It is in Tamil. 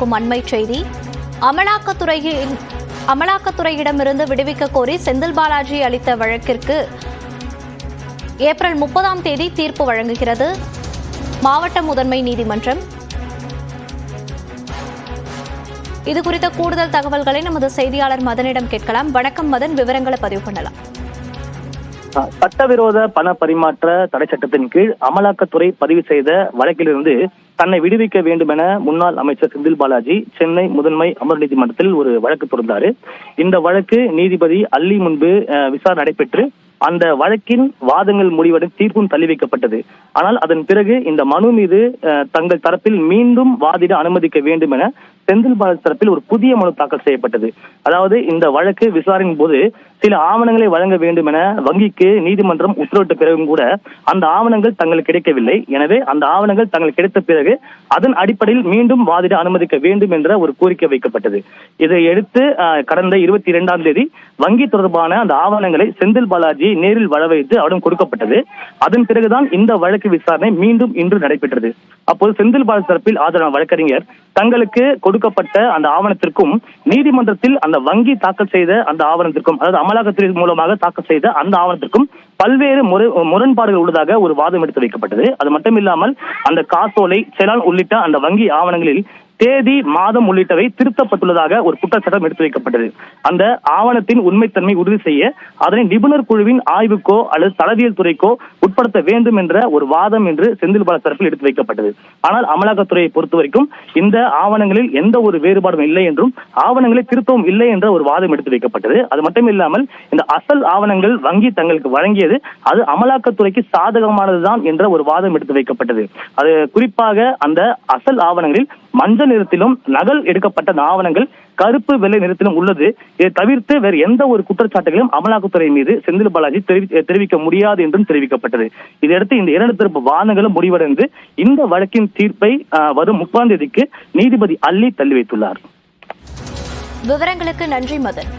வந்திருக்கும் அண்மை செய்தி. அமலாக்கத்துறையிடமிருந்து விடுவிக்க கோரி செந்தில் பாலாஜி அளித்த வழக்கிற்கு ஏப்ரல் 30ஆம் தேதி தீர்ப்பு வழங்குகிறது மாவட்ட முதன்மை நீதிமன்றம். இது குறித்த கூடுதல் தகவல்களை நமது செய்தியாளர் மதனிடம் கேட்கலாம். வணக்கம் மதன், விவரங்களை பதிவு பண்ணலாம். சட்டவிரோத பண பரிமாற்ற தடை சட்டத்தின் கீழ் அமலாக்கத்துறை பதிவு செய்த வழக்கிலிருந்து தன்னை விடுவிக்க வேண்டும் என முன்னாள் அமைச்சர் செந்தில் பாலாஜி சென்னை முதன்மை அமர் நீதிமன்றத்தில் ஒரு வழக்கு தொடர்ந்தார். இந்த வழக்கு நீதிபதி அல்லி முன்பு விசாரணை நடைபெற்று அந்த வழக்கின் வாதங்கள் முடிவடைந்து தீர்ப்பும் தள்ளி வைக்கப்பட்டது. ஆனால் அதன் பிறகு இந்த மனு மீது தங்கள் தரப்பில் மீண்டும் வாதிட அனுமதிக்க வேண்டும் என செந்தில் பாலாஜி தரப்பில் ஒரு புதிய மனு தாக்கல் செய்யப்பட்டது. அதாவது இந்த வழக்கு விசாரணையின் போது சில ஆவணங்களை வழங்க வேண்டும் என வங்கிக்கு நீதிமன்றம் உத்தரவிட்ட பிறகும் கூட அந்த ஆவணங்கள் தங்களுக்கு கிடைக்கவில்லை. எனவே அந்த ஆவணங்கள் தங்களுக்கு கிடைத்த பிறகு அதன் அடிப்படையில் மீண்டும் வாதிட அனுமதிக்க வேண்டும் என்ற ஒரு கோரிக்கை வைக்கப்பட்டது. இதை எடுத்து கடந்த 22ஆம் தேதி வங்கி தொடர்பான அந்த ஆவணங்களை செந்தில் பாலாஜி நேரில் வரவைத்து அவரிடம் கொடுக்கப்பட்டது. அதன் பிறகுதான் இந்த வழக்கு விசாரணை மீண்டும் இன்று நடைபெற்றது. அப்போது செந்தில் பாலாஜி தரப்பில் ஆஜரான வழக்கறிஞர் தங்களுக்கு கொடுக்கப்பட்ட அந்த ஆவணத்திற்கும் நீதிமன்றத்தில் அந்த வங்கி தாக்கல் செய்த அந்த ஆவணத்திற்கும், அதாவது அமலாக்கத்துறை மூலமாக தாக்கல் செய்த அந்த ஆவணத்திற்கும் பல்வேறு முரண்பாடுகள் உள்ளதாக ஒரு வாதம் எடுத்து வைக்கப்பட்டது. அது மட்டுமில்லாமல் அந்த காசோலை, செலான் உள்ளிட்ட அந்த வங்கி ஆவணங்களில் தேதி, மாதம் உள்ளிட்டவை திருத்தப்பட்டுள்ளதாக ஒரு குற்றச்சாட்டம் எடுத்து வைக்கப்பட்டது. அந்த ஆவணத்தின் உண்மைத்தன்மை உறுதி செய்ய அதனை நிபுணர் குழுவின் ஆய்வுக்கோ அல்லது தளவியல் துறைக்கோ உட்படுத்த வேண்டும் என்ற ஒரு வாதம் என்று செந்தில் பாலாஜி தரப்பில் எடுத்து வைக்கப்பட்டது. ஆனால் அமலாக்கத்துறையை பொறுத்தவரைக்கும் இந்த ஆவணங்களில் எந்த ஒரு வேறுபாடும் இல்லை என்றும் ஆவணங்களை திருத்தவும் இல்லை என்ற ஒரு வாதம் எடுத்து வைக்கப்பட்டது. அது மட்டுமில்லாமல் இந்த அசல் ஆவணங்கள் வங்கி தங்களுக்கு வழங்கியது அது அமலாக்கத்துறைக்கு சாதகமானதுதான் என்ற ஒரு வாதம் எடுத்து வைக்கப்பட்டது. அது குறிப்பாக அந்த அசல் ஆவணங்களில் மஞ்சள் நிறத்திலும் நகல் எடுக்கப்பட்ட ஆவணங்கள் கருப்பு வெள்ளை நிறத்திலும் உள்ளது. இதை தவிர்த்து வேறு எந்த ஒரு குற்றச்சாட்டுகளையும் அமலாக்கத்துறை மீது செந்தில் பாலாஜி தெரிவிக்க முடியாது என்றும் தெரிவிக்கப்பட்டது. இதையடுத்து இந்த இரண்டு தரப்பு வாதங்களும் முடிவடைந்து இந்த வழக்கின் தீர்ப்பை வரும் 30ஆம் தேதிக்கு நீதிபதி அல்லி தள்ளி வைத்துள்ளார். விவரங்களுக்கு நன்றி மதன்.